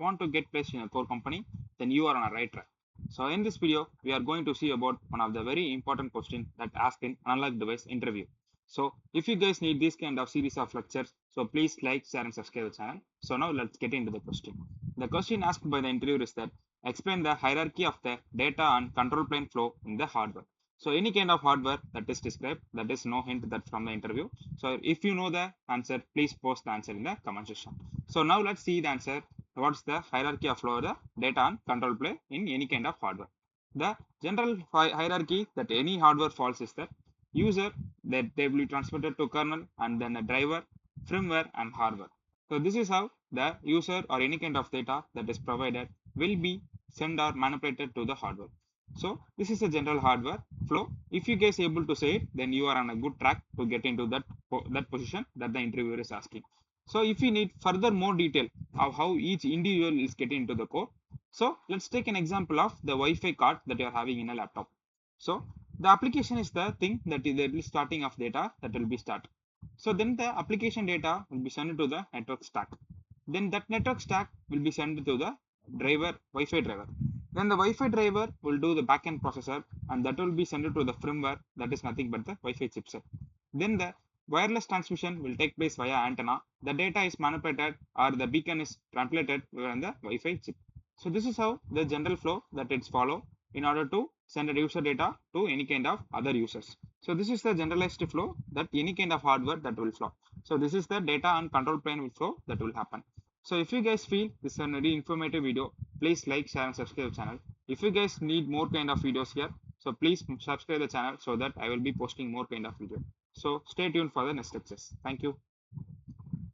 want to get placed in a core company, then you are on a right track. So in this video, we are going to see about one of the very important questions that asked in analog device interview. So if you guys need this kind of series of lectures, so please like, share and subscribe the channel. So now let's get into the question. The question asked by the interviewer is that explain the hierarchy of the data and control plane flow in the hardware. So any kind of hardware that is described, that is no hint that from the interview. So if you know the answer, please post the answer in the comment section. So now let's see the answer. What's the hierarchy of flow of the data and control plane in any kind of hardware? The general hierarchy that any hardware falls is that user, that they will be transmitted to kernel, and then a driver, firmware and hardware. So this is how the user or any kind of data that is provided will be sent or manipulated to the hardware. So this is a general hardware flow. If you guys able to say it, then you are on a good track to get into that position that the interviewer is asking. So if you need further more detail of how each individual is getting into the core, so let's take an example of the Wi-Fi card that you are having in a laptop. So the application is the thing that is the starting of data that will be start. So then the application data will be sent to the network stack. Then that network stack will be sent to the driver, Wi-Fi driver. Then the Wi-Fi driver will do the backend processor, and that will be sent to the firmware, that is nothing but the Wi-Fi chipset. Then the wireless transmission will take place via antenna. The data is manipulated or the beacon is translated on the Wi-Fi chip. So this is how the general flow that it's follow in order to send a user data to any kind of other users. So this is the generalized flow that any kind of hardware that will flow. So this is the data and control plane will flow that will happen. So if you guys feel this is a very informative video, please like, share and subscribe the channel. If you guys need more kind of videos here, so please subscribe the channel so that I will be posting more kind of video. So stay tuned for the next lectures. Thank you.